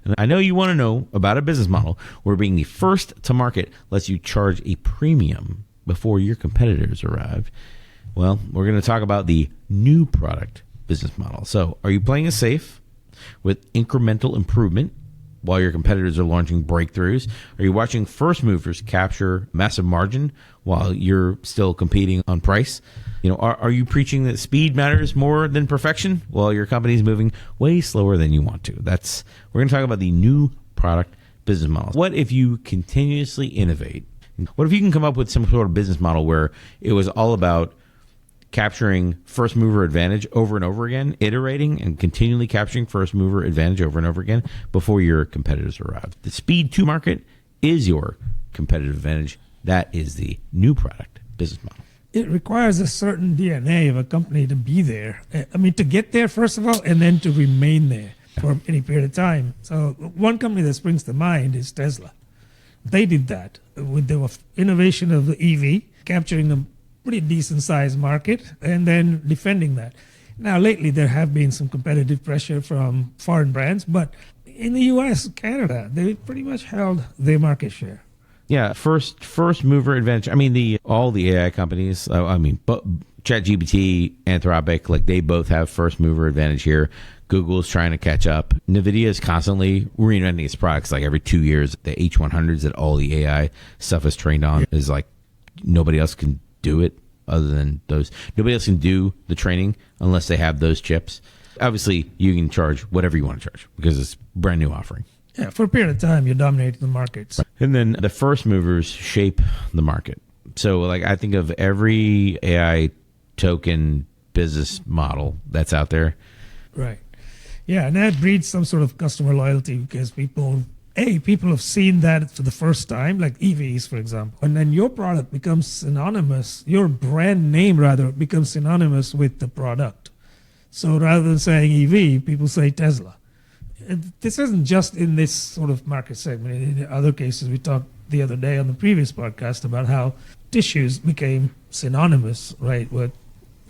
And I know you want to know about a business model where being the first to market lets you charge a premium before your competitors arrive. Well, we're going to talk about the new product business model. So, are you playing it safe with incremental improvement while your competitors are launching breakthroughs? Are you watching first movers capture massive margin while you're still competing on price? Are you preaching that speed matters more than perfection while your company is moving way slower than you want to? We're going to talk about the new product business model. What if you continuously innovate? What if you can come up with some sort of business model where it was all about capturing first mover advantage over and over again, iterating and continually capturing first mover advantage over and over again before your competitors arrive? The speed to market is your competitive advantage. That is the new product business model. It requires a certain DNA of a company to be there. I mean, to get there, first of all, and then to remain there for any period of time. So one company that springs to mind is Tesla. They did that with the innovation of the EV, capturing a pretty decent sized market and then defending that. Now, lately, there have been some competitive pressure from foreign brands, but in the US, Canada, they pretty much held their market share. Yeah, first mover advantage. I mean, all the AI companies, but ChatGPT, Anthropic, they both have first mover advantage here. Google's trying to catch up. NVIDIA is constantly reinventing its products. Every 2 years, the H100s that all the AI stuff is trained on is nobody else can do it other than those. Nobody else can do the training unless they have those chips. Obviously, you can charge whatever you want to charge because it's a brand new offering. Yeah, for a period of time, you're dominating the markets. And then the first movers shape the market. So, I think of every AI token business model that's out there. Right. Yeah, and that breeds some sort of customer loyalty because people have seen that for the first time, like EVs, for example. And then your product becomes synonymous, your brand name, rather, becomes synonymous with the product. So rather than saying EV, people say Tesla. This isn't just in this sort of market segment. In other cases, we talked the other day on the previous podcast about how tissues became synonymous, right, with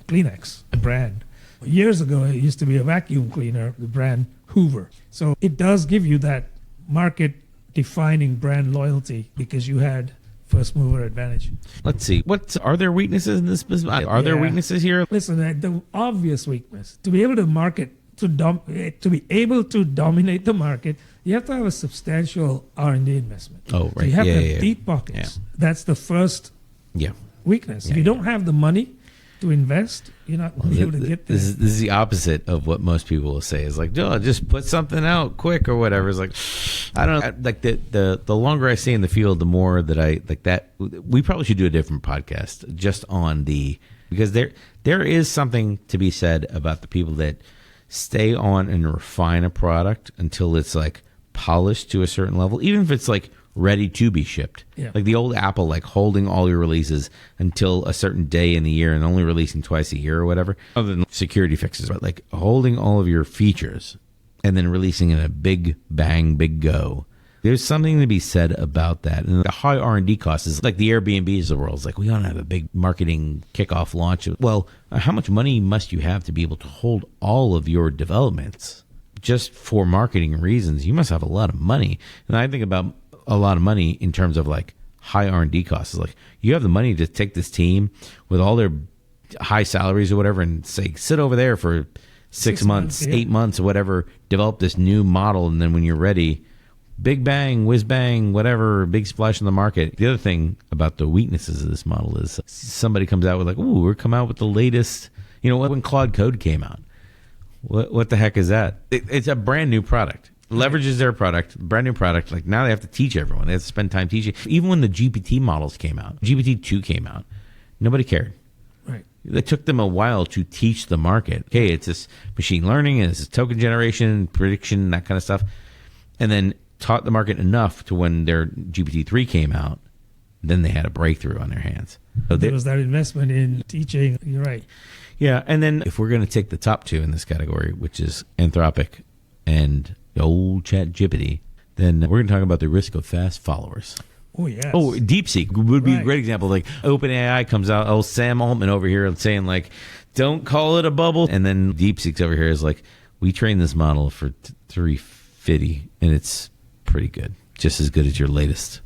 Kleenex, a brand. Years ago, it used to be a vacuum cleaner, the brand Hoover. So it does give you that market-defining brand loyalty because you had first mover advantage. Let's see. Are there weaknesses in this business? Are there weaknesses here? Listen, the obvious weakness, to be able to market, to be able to dominate the market, you have to have a substantial R&D investment. Oh, right. So you have to have deep pockets. Yeah. That's the first weakness. If you don't have the money to invest, you're not going to be able to get there. This is the opposite of what most people will say. It's just put something out quick or whatever. It's I don't know. The longer I stay in the field, the more that I like that. We probably should do a different podcast just on because there is something to be said about the people that stay on and refine a product until it's polished to a certain level, even if it's ready to be shipped. Yeah. Like the old Apple, holding all your releases until a certain day in the year and only releasing twice a year or whatever, other than security fixes, but holding all of your features and then releasing in a big bang, big go. There's something to be said about that. And the high R&D costs is like the Airbnbs of the world. It's we don't have a big marketing kickoff launch. Well, how much money must you have to be able to hold all of your developments just for marketing reasons? You must have a lot of money. And I think about a lot of money in terms of high R&D costs. It's you have the money to take this team with all their high salaries or whatever and say, sit over there for 6 months, 8 months or whatever, develop this new model. And then when you're ready, big bang, whiz bang, whatever, big splash in the market. The other thing about the weaknesses of this model is somebody comes out with ooh, we're coming out with the latest, when Claude Code came out. What the heck is that? It's a brand new product. Leverages their product, brand new product. Now they have to teach everyone. They have to spend time teaching. Even when the GPT models came out, GPT-2 came out, nobody cared. Right. It took them a while to teach the market. Okay, it's this machine learning and it's this token generation, prediction, that kind of stuff. And then taught the market enough to when their GPT-3 came out, then they had a breakthrough on their hands. So there was that investment in teaching. You're right. Yeah, and then if we're going to take the top two in this category, which is Anthropic and the old ChatGPT, then we're going to talk about the risk of fast followers. Oh, yes. Oh, DeepSeek would be a great example. OpenAI comes out, Sam Altman over here saying, don't call it a bubble. And then DeepSeek's over here is we trained this model for fitty, and it's pretty good. Just as good as your latest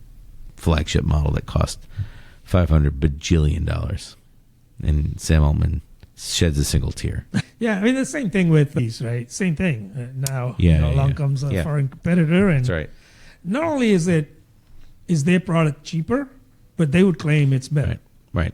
flagship model that cost $500 bajillion. And Sam Altman sheds a single tear. Yeah, I mean, the same thing with these, right? Same thing. Now, along comes a Yeah. foreign competitor, and That's right. not only is their product cheaper, but they would claim it's better. Right.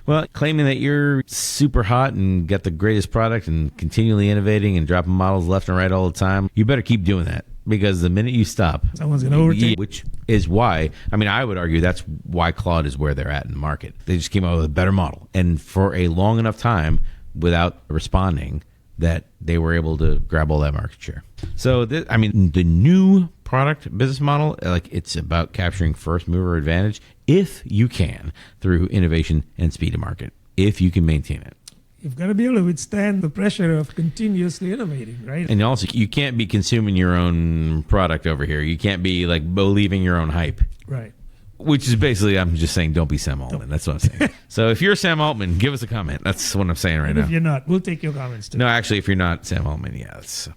Well, claiming that you're super hot and got the greatest product and continually innovating and dropping models left and right all the time, you better keep doing that, because the minute you stop, Someone's going to overtake. which is why, I mean, I would argue that's why Claude is where they're at in the market. They just came out with a better model, and for a long enough time without responding, that they were able to grab all that market share. So, I mean, the new product business model, like, it's about capturing first mover advantage if you can, through innovation and speed to market, if you can maintain it. You've got to be able to withstand the pressure of continuously innovating, right? And also, you can't be consuming your own product over here. You can't be like believing your own hype. Right. Which is basically, I'm just saying, don't be Sam Altman. That's what I'm saying. So if you're Sam Altman, give us a comment. That's what I'm saying right And now. if you're not, we'll take your comments too. No, actually, if you're not Sam Altman, yeah,